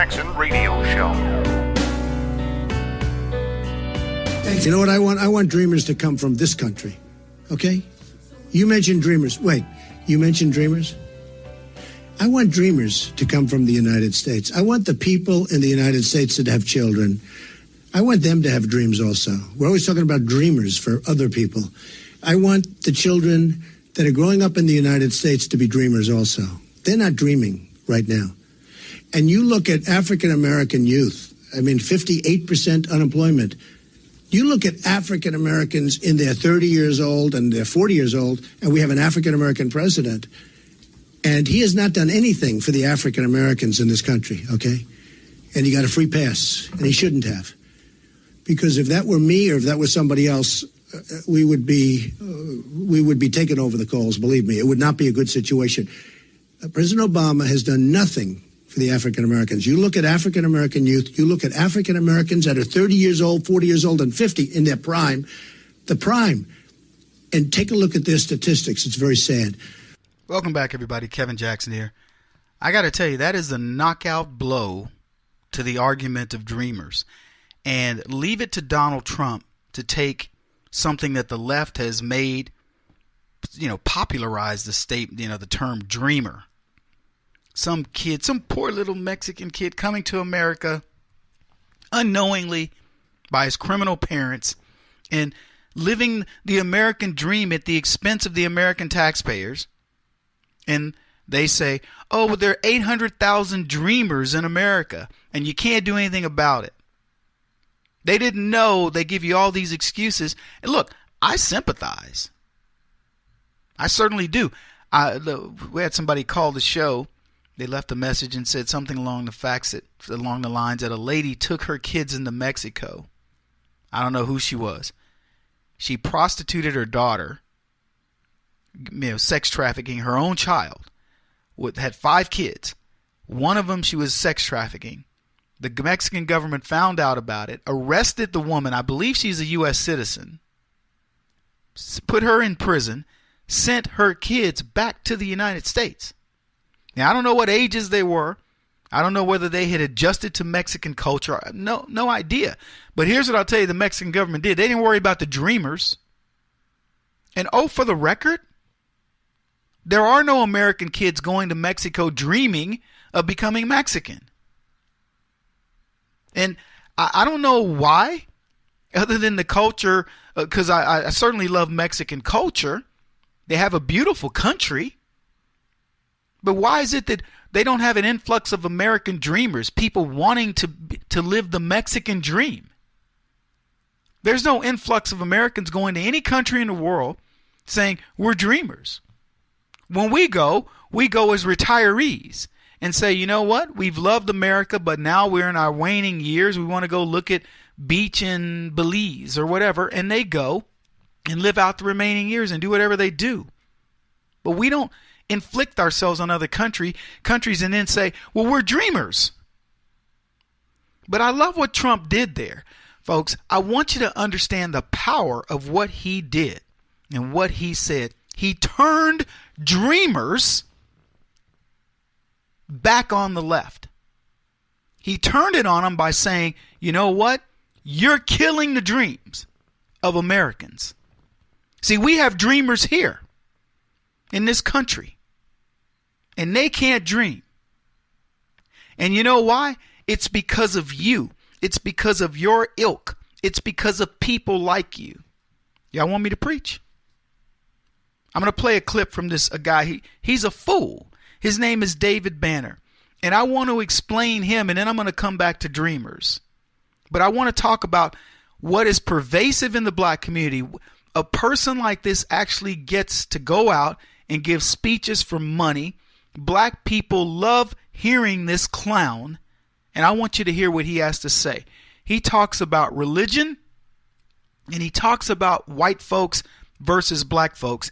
Jackson Radio Show. You know what I want? I want dreamers to come from this country. Okay? You mentioned dreamers. Wait, you mentioned dreamers? I want dreamers to come from the United States. I want the people in the United States that have children. I want them to have dreams also. We're always talking about dreamers for other people. I want the children that are growing up in the United States to be dreamers also. They're not dreaming right now. And you look at African-American youth, 58% unemployment. You look at African-Americans in their 30 years old and they're 40 years old, and we have an African-American president, and he has not done anything for the African-Americans in this country, okay? And he got a free pass, and he shouldn't have. Because if that were me or if that was somebody else, we would be taking over the calls, believe me. It would not be a good situation. President Obama has done nothing for the African Americans. You look at African American youth, you look at African Americans that are 30 years old, 40 years old, and 50 in their prime, the prime, and take a look at their statistics. It's very sad. Welcome back, everybody. Kevin Jackson here. I got to tell you, that is the knockout blow to the argument of dreamers. And leave it to Donald Trump to take something that the left has made, popularized the term dreamer. Some kid, some poor little Mexican kid coming to America unknowingly by his criminal parents and living the American dream at the expense of the American taxpayers. And they say, oh, well, there are 800,000 dreamers in America and you can't do anything about it. They didn't know. They give you all these excuses. And look, I sympathize. I certainly do. We had somebody call the show. They left a message and said something along the lines that a lady took her kids into Mexico. I don't know who she was. She prostituted her daughter, sex trafficking her own child. Had 5 kids. One of them she was sex trafficking. The Mexican government found out about it, arrested the woman. I believe she's a U.S. citizen. Put her in prison, sent her kids back to the United States. Now, I don't know what ages they were. I don't know whether they had adjusted to Mexican culture. No idea. But here's what I'll tell you the Mexican government did. They didn't worry about the dreamers. And for the record, there are no American kids going to Mexico dreaming of becoming Mexican. And I don't know why, other than the culture, because I certainly love Mexican culture. They have a beautiful country. But why is it that they don't have an influx of American dreamers, people wanting to live the Mexican dream? There's no influx of Americans going to any country in the world saying, we're dreamers. When we go as retirees and say, you know what, we've loved America, but now we're in our waning years. We want to go look at beach in Belize or whatever. And they go and live out the remaining years and do whatever they do. But we don't inflict ourselves on other countries and then say, well, we're dreamers. But I love what Trump did there. Folks, I want you to understand the power of what he did and what he said. He turned dreamers back on the left. He turned it on them by saying, you know what? You're killing the dreams of Americans. See, we have dreamers here in this country, and they can't dream. And you know why? It's because of you. It's because of your ilk. It's because of people like you. Y'all want me to preach? I'm going to play a clip from a guy. He's a fool. His name is David Banner. And I want to explain him, and then I'm going to come back to dreamers. But I want to talk about what is pervasive in the black community. A person like this actually gets to go out and give speeches for money. Black people love hearing this clown. And I want you to hear what he has to say. He talks about religion, and he talks about white folks versus black folks.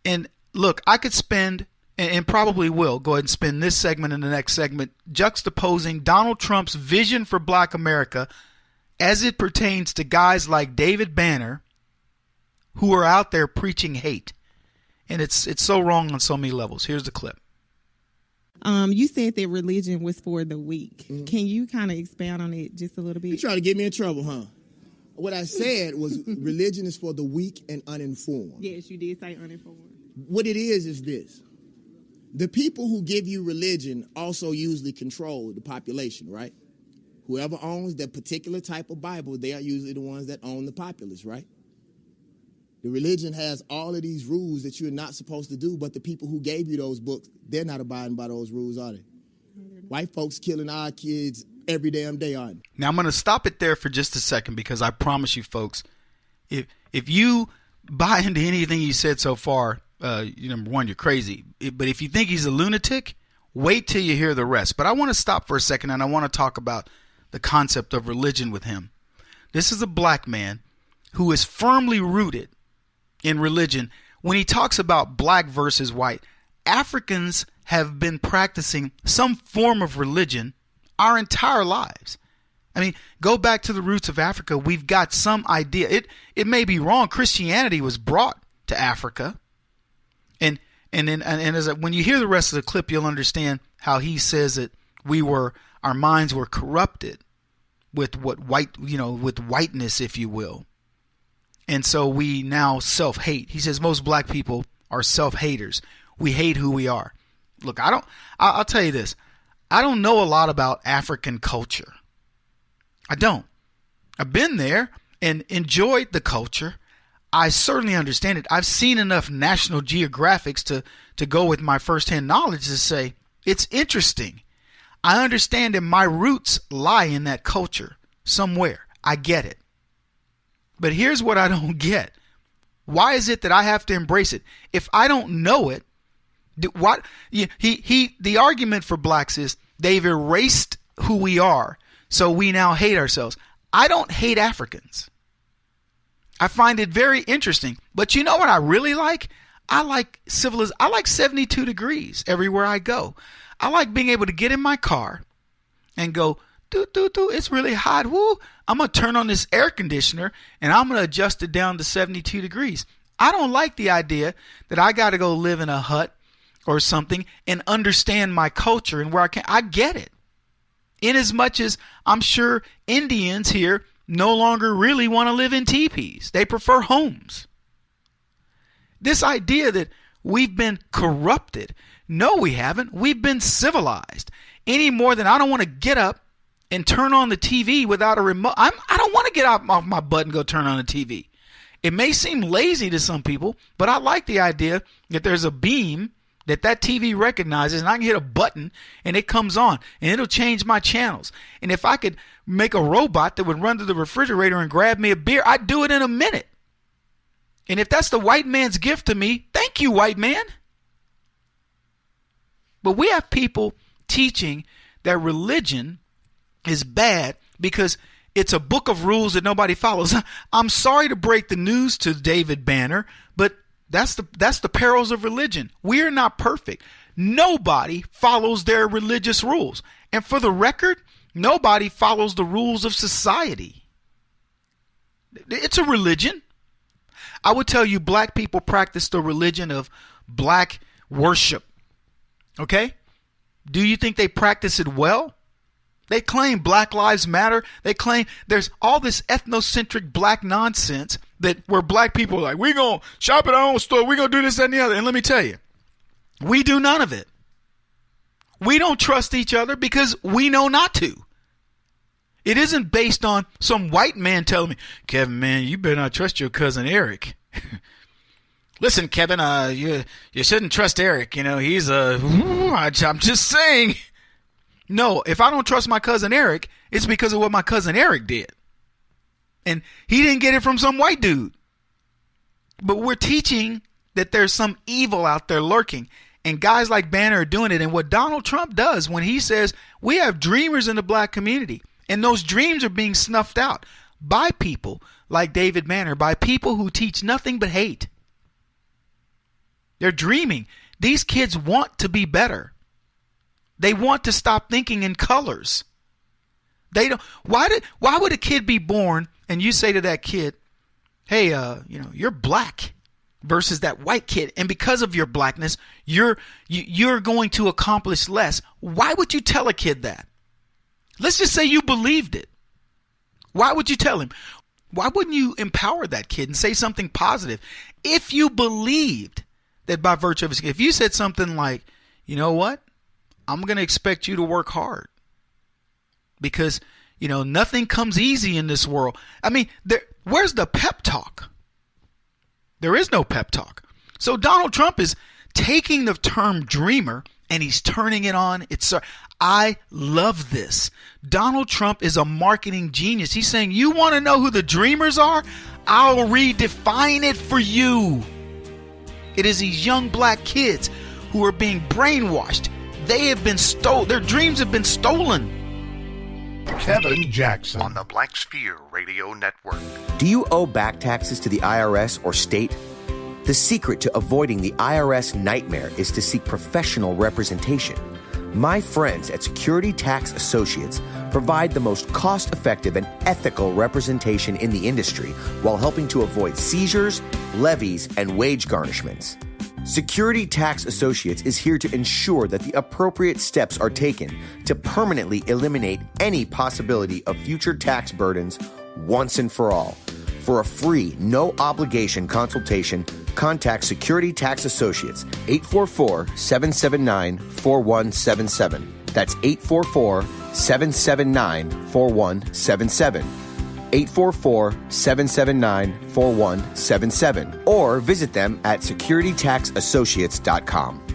And look, I could spend, and probably will, go ahead and spend this segment and the next segment juxtaposing Donald Trump's vision for black America as it pertains to guys like David Banner who are out there preaching hate. And it's so wrong on so many levels. Here's the clip. You said that religion was for the weak. Mm-hmm. Can you kind of expound on it just a little bit? You trying to get me in trouble, huh? What I said was religion is for the weak and uninformed. Yes, you did say uninformed. What it is this. The people who give you religion also usually control the population, right? Whoever owns that particular type of Bible, they are usually the ones that own the populace, right? The religion has all of these rules that you're not supposed to do, but the people who gave you those books, they're not abiding by those rules, are they? White folks killing our kids every damn day, aren't they? Now, I'm going to stop it there for just a second because I promise you, folks, if you buy into anything you said so far, number one, you're crazy. But if you think he's a lunatic, wait till you hear the rest. But I want to stop for a second, and I want to talk about the concept of religion with him. This is a black man who is firmly rooted in religion. When he talks about black versus white, Africans have been practicing some form of religion our entire lives. I mean, go back to the roots of Africa. We've got some idea. It may be wrong. Christianity was brought to Africa. And when you hear the rest of the clip, you'll understand how he says that our minds were corrupted with with whiteness, if you will. And so we now self-hate. He says most black people are self-haters. We hate who we are. Look, I'll tell you this. I don't know a lot about African culture. I don't. I've been there and enjoyed the culture. I certainly understand it. I've seen enough National Geographics to go with my firsthand knowledge to say it's interesting. I understand that my roots lie in that culture somewhere. I get it. But here's what I don't get. Why is it that I have to embrace it? If I don't know it, the argument for blacks is they've erased who we are, so we now hate ourselves. I don't hate Africans. I find it very interesting. But you know what I really like? I like civilization. I like 72 degrees everywhere I go. I like being able to get in my car and go, it's really hot. Woo. I'm going to turn on this air conditioner and I'm going to adjust it down to 72 degrees. I don't like the idea that I got to go live in a hut or something and understand my culture and where I can. I get it. In as much as I'm sure Indians here no longer really want to live in teepees. They prefer homes. This idea that we've been corrupted. No, we haven't. We've been civilized. Any more than I don't want to get up and turn on the TV without a remote. I don't want to get off my butt and go turn on the TV. It may seem lazy to some people, but I like the idea that there's a beam that TV recognizes and I can hit a button and it comes on and it'll change my channels. And if I could make a robot that would run to the refrigerator and grab me a beer, I'd do it in a minute. And if that's the white man's gift to me, thank you, white man. But we have people teaching that religion is bad because it's a book of rules that nobody follows. I'm sorry to break the news to David Banner, but that's the perils of religion. We are not perfect. Nobody follows their religious rules. And for the record, nobody follows the rules of society. It's a religion. I would tell you black people practice the religion of black worship. Okay? Do you think they practice it well? They claim Black Lives Matter. They claim there's all this ethnocentric black nonsense that where black people are like, we're going to shop at our own store. We're going to do this, that, and the other. And let me tell you, we do none of it. We don't trust each other because we know not to. It isn't based on some white man telling me, Kevin, man, you better not trust your cousin Eric. Listen, Kevin, you shouldn't trust Eric. You know, he's I'm just saying. No, if I don't trust my cousin Eric, it's because of what my cousin Eric did. And he didn't get it from some white dude. But we're teaching that there's some evil out there lurking. And guys like Banner are doing it. And what Donald Trump does when he says we have dreamers in the black community, and those dreams are being snuffed out by people like David Banner, by people who teach nothing but hate. They're dreaming. These kids want to be better. They want to stop thinking in colors. They don't. Why would a kid be born and you say to that kid, "Hey, you're black. versus that white kid. And because of your blackness, you're going to accomplish less. Why would you tell a kid that? Let's just say you believed it. Why would you tell him? Why wouldn't you empower that kid and say something positive? If you believed that by virtue of his, if you said something like, you know what? I'm going to expect you to work hard because, nothing comes easy in this world. I mean, where's the pep talk? There is no pep talk. So Donald Trump is taking the term dreamer and he's turning it on. I love this. Donald Trump is a marketing genius. He's saying, you want to know who the dreamers are? I'll redefine it for you. It is these young black kids who are being brainwashed. They have been stolen. Their dreams have been stolen. Kevin Jackson on the Black Sphere Radio Network. Do you owe back taxes to the IRS or state? The secret to avoiding the IRS nightmare is to seek professional representation. My friends at Security Tax Associates provide the most cost-effective and ethical representation in the industry while helping to avoid seizures, levies, and wage garnishments. Security Tax Associates is here to ensure that the appropriate steps are taken to permanently eliminate any possibility of future tax burdens once and for all. For a free, no-obligation consultation, contact Security Tax Associates, 844-779-4177. That's 844-779-4177. 844-779-4177. Or visit them at securitytaxassociates.com.